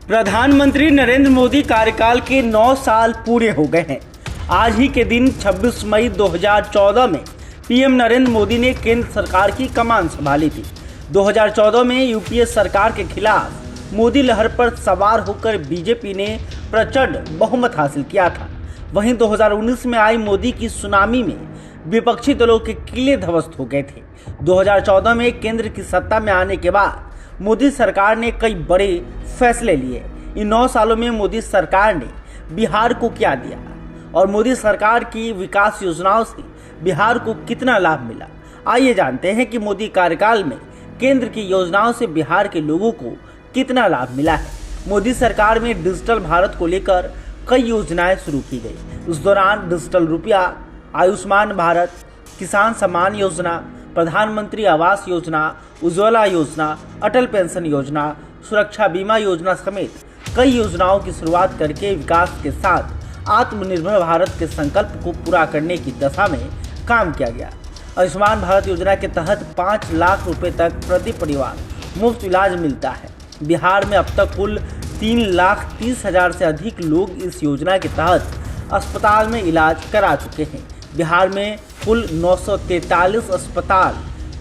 प्रधानमंत्री नरेंद्र मोदी कार्यकाल के 9 साल पूरे हो गए हैं। आज ही के दिन 26 मई 2014 में पीएम नरेंद्र मोदी ने केंद्र सरकार की कमान संभाली थी। 2014 में यूपीए सरकार के खिलाफ मोदी लहर पर सवार होकर बीजेपी ने प्रचंड बहुमत हासिल किया था। वहीं 2019 में आई मोदी की सुनामी में विपक्षी दलों के किले ध्वस्त हो गए थे। 2014 में केंद्र की सत्ता में आने के बाद मोदी सरकार ने कई बड़े फैसले लिए। इन 9 सालों में मोदी सरकार ने बिहार को क्या दिया और मोदी सरकार की विकास योजनाओं से बिहार को कितना लाभ मिला, आइए जानते हैं कि मोदी कार्यकाल में केंद्र की योजनाओं से बिहार के लोगों को कितना लाभ मिला है। मोदी सरकार में डिजिटल भारत को लेकर कई योजनाएं शुरू की गई। उस दौरान डिजिटल रुपया, आयुष्मान भारत, किसान सम्मान योजना, प्रधानमंत्री आवास योजना, उज्ज्वला योजना, अटल पेंशन योजना, सुरक्षा बीमा योजना समेत कई योजनाओं की शुरुआत करके विकास के साथ आत्मनिर्भर भारत के संकल्प को पूरा करने की दिशा में काम किया गया। आयुष्मान भारत योजना के तहत 5 लाख रुपए तक प्रति परिवार मुफ्त इलाज मिलता है। बिहार में अब तक कुल 3,30,000 से अधिक लोग इस योजना के तहत अस्पताल में इलाज करा चुके हैं। बिहार में कुल 943 अस्पताल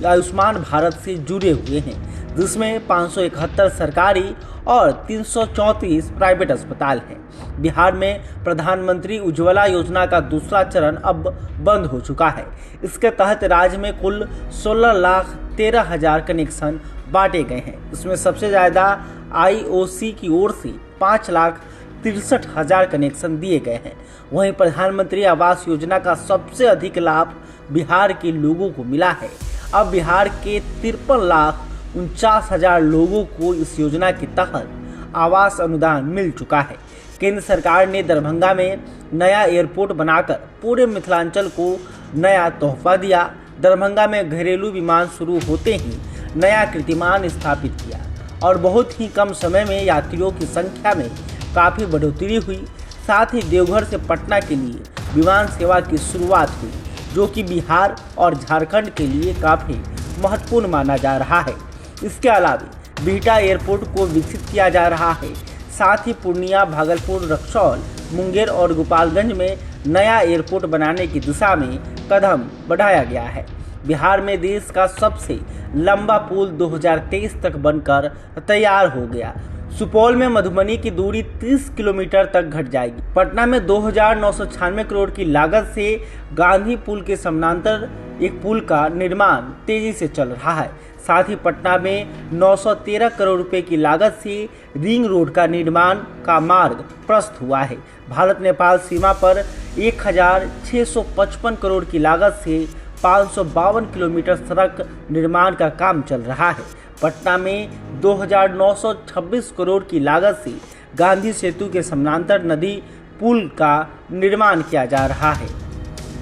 आयुष्मान भारत से जुड़े हुए हैं, जिसमें 571 सरकारी और 334 प्राइवेट अस्पताल हैं। बिहार में प्रधानमंत्री उज्ज्वला योजना का दूसरा चरण अब बंद हो चुका है। इसके तहत राज्य में कुल 16,13,000 कनेक्शन बांटे गए हैं। इसमें सबसे ज़्यादा आईओसी की ओर से 5,63,000 कनेक्शन दिए गए हैं। वहीं प्रधानमंत्री आवास योजना का सबसे अधिक लाभ बिहार के लोगों को मिला है। अब बिहार के 53,49,000 लोगों को इस योजना के तहत आवास अनुदान मिल चुका है। केंद्र सरकार ने दरभंगा में नया एयरपोर्ट बनाकर पूरे मिथिलांचल को नया तोहफा दिया। दरभंगा में घरेलू विमान शुरू होते ही नया कीर्तिमान स्थापित किया और बहुत ही कम समय में यात्रियों की संख्या में काफ़ी बढ़ोतरी हुई। साथ ही देवघर से पटना के लिए विमान सेवा की शुरुआत हुई, जो कि बिहार और झारखंड के लिए काफ़ी महत्वपूर्ण माना जा रहा है। इसके अलावा बिहटा एयरपोर्ट को विकसित किया जा रहा है। साथ ही पूर्णिया, भागलपुर, रक्सौल, मुंगेर और गोपालगंज में नया एयरपोर्ट बनाने की दिशा में कदम बढ़ाया गया है। बिहार में देश का सबसे लंबा पुल 2023 तक बनकर तैयार हो गया। सुपौल में मधुबनी की दूरी 30 किलोमीटर तक घट जाएगी। पटना में 2,996 करोड़ की लागत से गांधी पुल के समानांतर एक पुल का निर्माण तेजी से चल रहा है। साथ ही पटना में 913 करोड़ रुपए की लागत से रिंग रोड का निर्माण का मार्ग प्रशस्त हुआ है। भारत नेपाल सीमा पर 1,655 करोड़ की लागत से 552 किलोमीटर सड़क निर्माण का काम चल रहा है। पटना में 2,926 करोड़ की लागत से गांधी सेतु के समानांतर नदी पुल का निर्माण किया जा रहा है।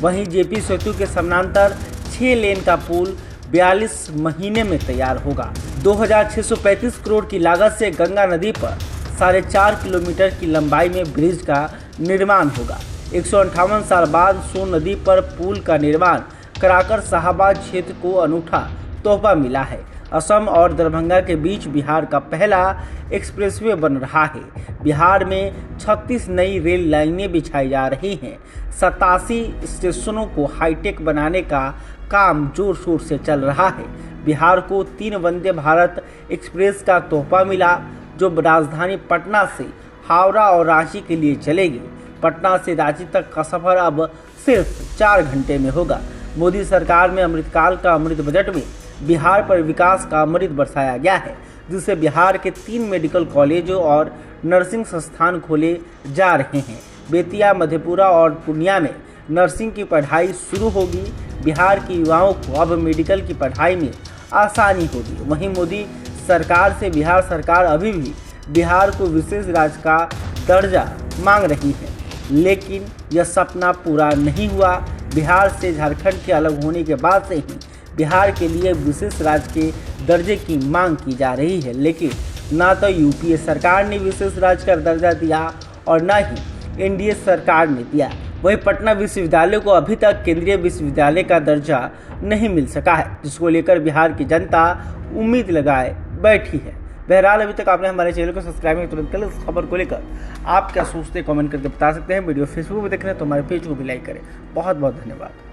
वहीं जेपी सेतु के समानांतर 6 लेन का पुल 42 महीने में तैयार होगा। 2,635 करोड़ की लागत से गंगा नदी पर 4.5 किलोमीटर की लंबाई में ब्रिज का निर्माण होगा। 158 साल बाद सोन नदी पर पुल का निर्माण कराकर शाहबाद क्षेत्र को अनूठा तोहफा मिला है। असम और दरभंगा के बीच बिहार का पहला एक्सप्रेसवे बन रहा है। बिहार में 36 नई रेल लाइनें बिछाई जा रही हैं। 87 स्टेशनों को हाईटेक बनाने का काम जोर शोर से चल रहा है। बिहार को 3 वंदे भारत एक्सप्रेस का तोहफा मिला, जो राजधानी पटना से हावड़ा और रांची के लिए चलेगी। पटना से रांची तक का सफर अब सिर्फ 4 घंटे में होगा। मोदी सरकार में अमृतकाल का अमृत बजट में बिहार पर विकास का अमृत बरसाया गया है, जिससे बिहार के 3 मेडिकल कॉलेजों और नर्सिंग संस्थान खोले जा रहे हैं। बेतिया, मधेपुरा और पूर्णिया में नर्सिंग की पढ़ाई शुरू होगी। बिहार के युवाओं को अब मेडिकल की पढ़ाई में आसानी होगी। वहीं मोदी सरकार से बिहार सरकार अभी भी बिहार को विशेष राज्य का दर्जा मांग रही है, लेकिन यह सपना पूरा नहीं हुआ। बिहार से झारखंड के अलग होने के बाद से ही बिहार के लिए विशेष राज्य के दर्जे की मांग की जा रही है, लेकिन ना तो यूपीए सरकार ने विशेष राज्य का दर्जा दिया और ना ही एनडीए सरकार ने दिया। वहीं पटना विश्वविद्यालय को अभी तक केंद्रीय विश्वविद्यालय का दर्जा नहीं मिल सका है, जिसको लेकर बिहार की जनता उम्मीद लगाए बैठी है। बहरहाल अभी तक आपने हमारे चैनल को सब्सक्राइब नहीं तुरंत करें। इस खबर को लेकर आप क्या सोचते हैं कमेंट करके बता सकते हैं। वीडियो फेसबुक पर देख रहे हैं तो हमारे पेज को भी लाइक करें। बहुत बहुत धन्यवाद।